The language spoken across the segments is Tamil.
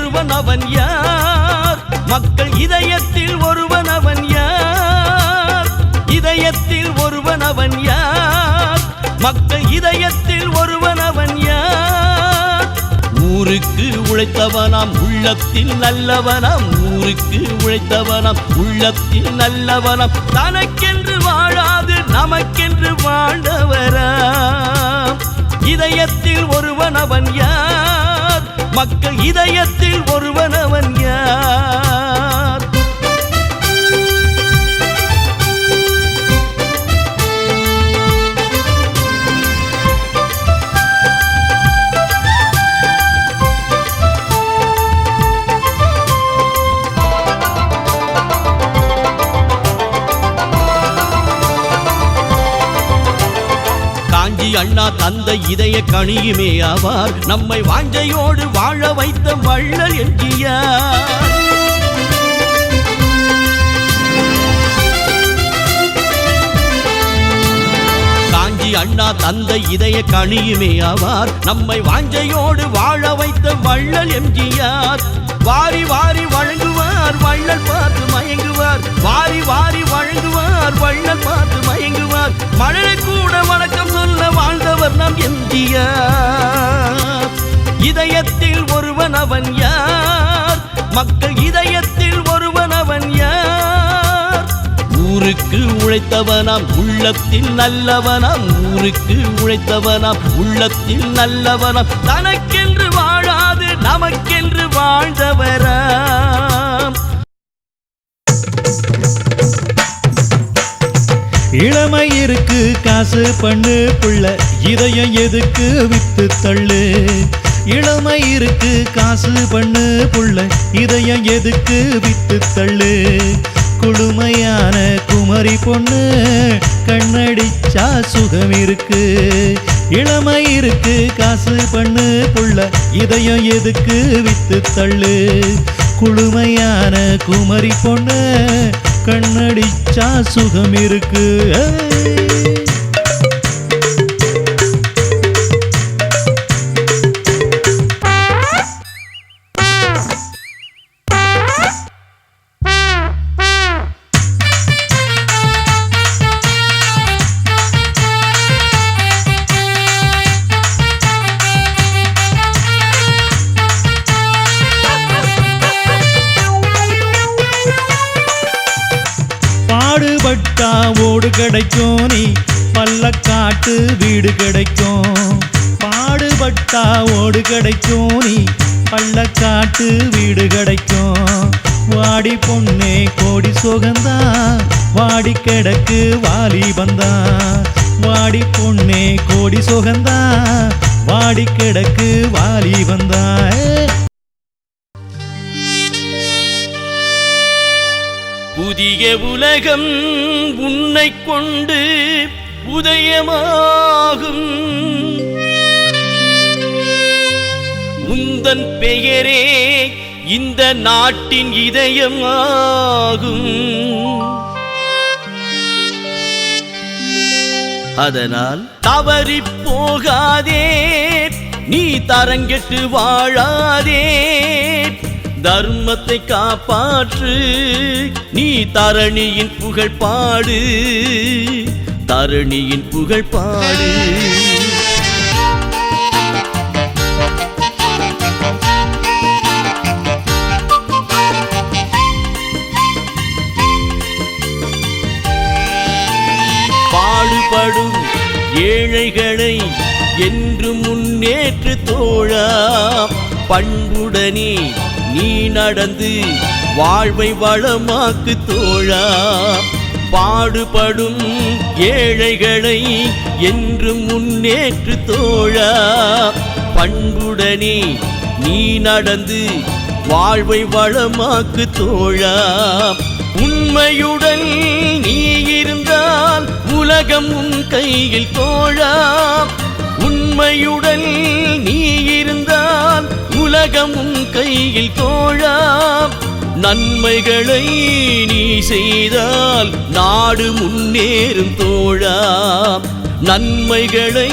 ஒருவன் அவன் யார்? மக்கள் இதயத்தில் ஒருவன் அவன் யார்? இதயத்தில் ஒருவன் அவன் யார்? மக்கள் இதயத்தில் ஒருவன் அவன் யார்? ஊருக்கு உழைத்தவனாம், உள்ளத்தில் நல்லவனாம். ஊருக்கு உழைத்தவனாம், உள்ளத்தில் நல்லவனாம். தனக்கென்று வாழாது நமக்கென்று வாழ்ந்தவராம். இதயத்தில் ஒருவன் அவன் யார்? மக்கள் இதயத்தில் ஒருவன் அவன் யார்? அண்ணா தந்த இதய கனியுமே ஆவார். நம்மை வாஞ்சையோடு வாழ வைத்த வள்ளல் என்கிறார். காஞ்சி அண்ணா தந்த இதய கனியுமே ஆவார். நம்மை வாஞ்சையோடு வாழ வைத்த வள்ளல் எம்ஜிஆர். வாரி வாரி வழங்குவார், வள்ளல் பார்த்து மயங்குவார். வாரி வாரி வழங்குவார், வள்ளல் பார்த்து மயங்குவார். மழை கூட வணக்கம் சொல்ல வாழ்ந்தவர் நம் எம்ஜிஆர். இதயத்தில் ஒருவன் அவன் யார்? மக்கள் இதயத்தில் ஒருவன் அவன் யார்? ஊருக்கு உழைத்தவனாம், உள்ளத்தில் நல்லவனாம். ஊருக்கு உழைத்தவனாம், உள்ளத்தில் நல்லவனாம். தனக்கென்று வாழாது நமக்கென்று வாழ்ந்தவராம். இளமை இருக்கு காசு பண்ணு புள்ள, இதயம் எதுக்கு வித்து தள்ளு. இளமை இருக்கு காசு பண்ணு புள்ள, இதயம் எதுக்கு வித்து தள்ளு. குளுமையான குமரி பொண்ணு கண்ணடிச்சா சுகம் இருக்கு. இளமை இருக்கு காசு பண்ணு புள்ள, இதயம் எதுக்கு வித்து தள்ளு. குளுமையான குமரி பொண்ணு கண்ணடிச்சா சுகம் இருக்கு. பாடுபட்டா ஓடு கிடைக்கும், நீ பள்ளக்காட்டு வீடு கிடைக்கும். பாடுபட்டா ஓடு கிடைக்கும், நீ பள்ளக்காட்டு வீடு கிடைக்கும். வாடி பொண்ணே கோடி சோகந்தா, வாடி கிடக்கு வாலி வந்தா. வாடி பொண்ணே கோடி சோகந்தா, வாடி கிடக்கு வாலி வந்தா. புதிய உலகம் உன்னை கொண்டு உதயமாகும். உந்தன் பெயரே இந்த நாட்டின் இதயமாகும். அதனால் தவறி போகாதே, நீ தரங்கெட்டு வாழாதே. தர்மத்தை காப்பாற்று, நீ தரணியின் புகழ் பாடு. தரணியின் புகழ் பாடு. பாடுபடும் ஏழைகளை என்று முன்னேற்று தோழா. பண்புடனே நீ நடந்து வாழ்வை வளமாக்கு தோழா. பாடுபடும் ஏழைகளை என்று முன்னேற்று தோழா. பண்புடனே நீ நடந்து வாழ்வை வளமாக்கு தோழா. உண்மையுடன் நீ இருந்தால் உலகம் உன் கையில் தோழா. உண்மையுடன் நீ இருந்தால் உலகம் உன் கையில் தோழா. நன்மைகளை நீ செய்தால் நாடு முன்னேறும் தோழா. நன்மைகளை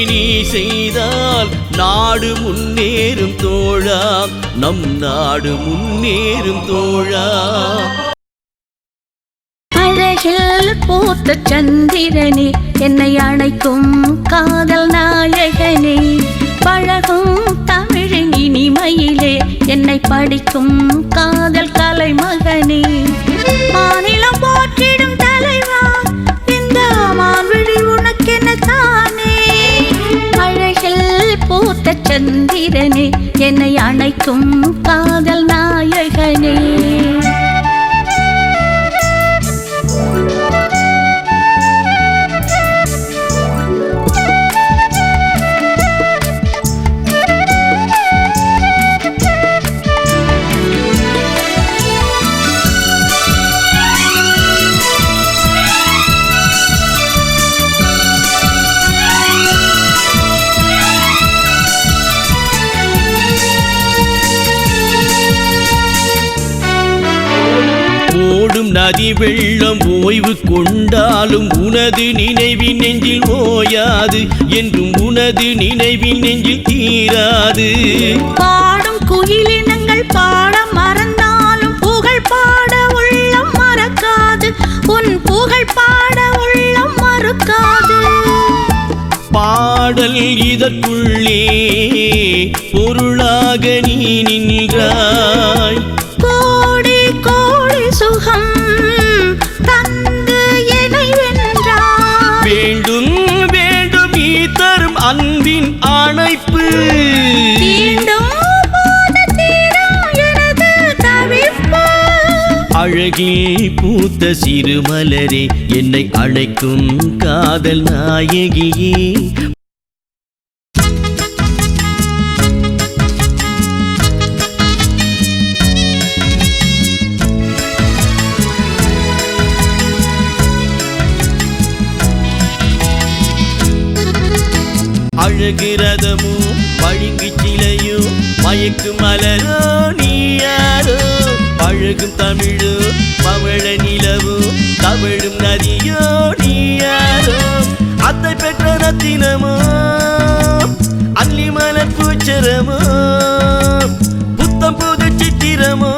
நீ செய்தால் நாடு முன்னேறும் தோழா, நம் நாடு முன்னேறும் தோழா. அழகில் பூத்த சந்திரனே, என்னை அணைக்கும் காதல் நாயகனே, பழகும் தமிழின் இனிமையிலே என்னை படிக்கும் காதல் கலைமகனே, மாநிலம் போற்றிடும் தலைவா, இந்த மாவிழி உனக்கென தானே. அழகில் பூத்த சந்திரனே, என்னை அணைக்கும் காதல் நாயகனே. ஓடும் நதி வெள்ளம் ஓய்வு கொண்டாலும் உனது நினைவின் நெஞ்சில் ஓயாது, என்றும் உனது நினைவின் நெஞ்சில் தீராது. பாடும் குயிலினங்கள் பாட மறந்தாலும் புகழ் பாட உள்ளம் மறக்காது, உன் புகழ் பாட உள்ளம் மறுக்காது. பாடல் இதற்குள்ளே பொருளாக நீ நின்றாய், கோடி கோடி சுகம் தந்து என்னை வென்றாய். வேண்டும் வேண்டும் நீ தரும் அன்பின் அணைப்பு, தீண்டும் போது தீரும் எனது தவிப்பு. அழகில் பூத்த சிறுமலரே, என்னை அழைக்கும் காதல் நாயகியே. அழகிறதமோ பழுங்கு சிலையோ மயக்கு மலரோ நீ யாரோ, பழகும் தமிழோ பவழ நிலவோ தவழும் நதியோ நீ யாரோ, அத்தை பெற்ற ரத்தினமோ அல்லிமலர் பூச்சரமோ புத்தம் புது சித்திரமோ,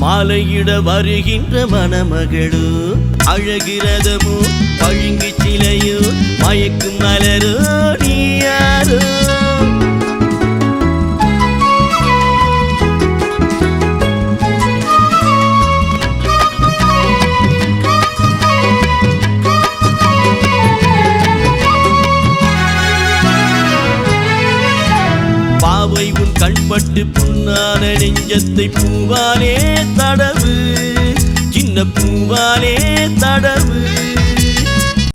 மாலையிட வருகின்ற மணமகளோ. அழகிறதமோ பழுங்கு சிலையோ மயக்கும் மலரோ நீ யாரோ. பாவை உன் கண்பட்டு புண்ணான நெஞ்சத்தை பூவாலே தடவு, சின்ன பூவாலே தடவு.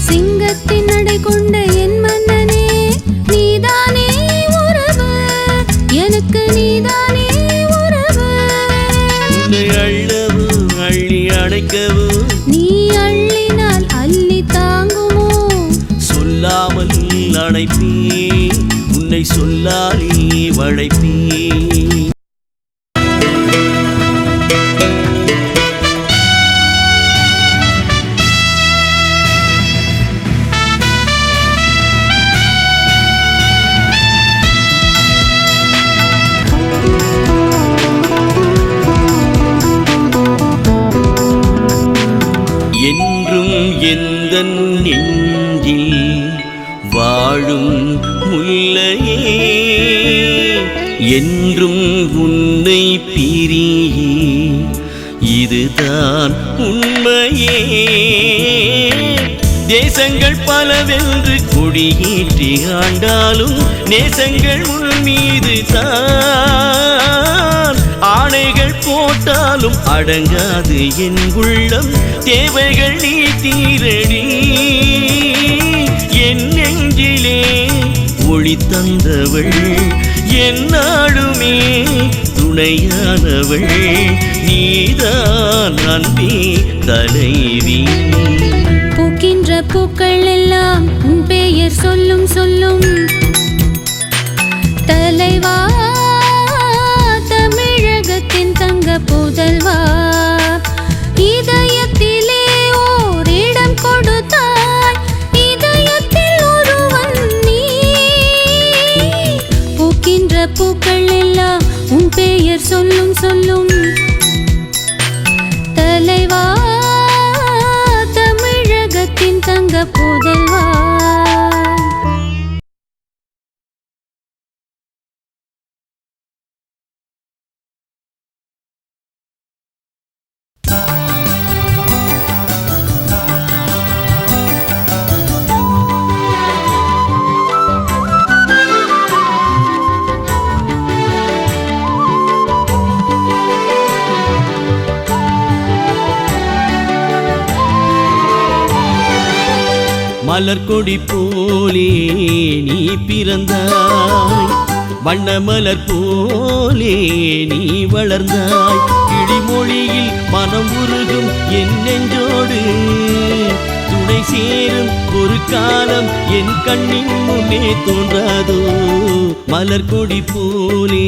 சிங்கத்தின் நடை கொண்ட என் மன்னனே, நீதானே உறவு, எனக்கு நீதானே உறவு. உன்னை அள்ளவு அள்ளி அணைக்கவு, நீ அள்ளினால் அள்ளி தாங்குமோ, சொல்லாமல் அணைப்பே உன்னை சொல்லாலே வளைப்பே. என்றும் எந்தன் நெஞ்சில் வாழும் முல்லையே, என்றும் உன்னை பிரியே இதுதான் உண்மையே. தேசங்கள் பலவென்று கொடியேற்றி ஆண்டாலும் நேசங்கள் உன் மீது தான், ஆணைகள் போட்டாலும் அடங்காது என் உள்ளம், தேவைகள் நீ தீரடி. என் நெஞ்சிலே ஒளி தந்தவள், என்னாலுமே துணையானவள், நீதான் அன்பே தலைவி. பூக்கின்ற பூக்கள் எல்லாம் உன் பெயர் சொல்லும் சொல்லும், தலைவா தமிழகத்தின் தங்க புதல்வா, இதயத்திலே ஓரிடம் கொடுத்தாய், பூக்கள் எல்லாம் உன் பெயர் சொல்லும் சொல்லும் தலைவா தமிழகத்தின் தங்க புதல்வா. மலர்கொடி போலே நீ பிறந்தாய், வண்ண மலர் போலே நீ வளர்ந்தாய். கிளிமொழியில் மனம் உருகும் என் நெஞ்சோடு துணை சேரும் ஒரு காலம் என் கண்ணின் முன்னே தோன்றாதோ. மலர்கொடி போலே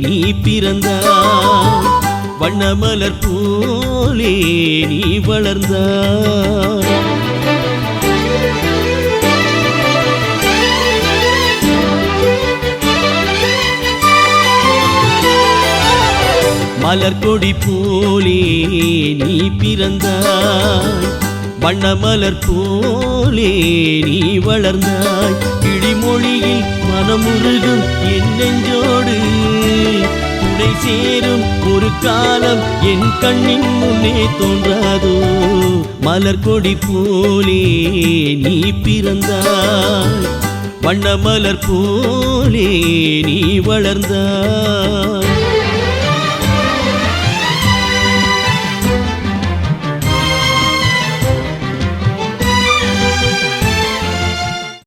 நீ பிறந்தாய், வண்ண மலர் போலே நீ வளர்ந்தாய். மலர்கொடி போலே நீ பிறந்தாய், வண்ண மலர் போலே நீ வளர்ந்தாய். கிளிமொழியில் மனமுருகும் என் நெஞ்சோடு துணை சேரும் ஒரு காலம் என் கண்ணின் முன்னே தோன்றாதோ. மலர்கொடி போலே நீ பிறந்தாய், வண்ண மலர் போலே நீ வளர்ந்தாய்.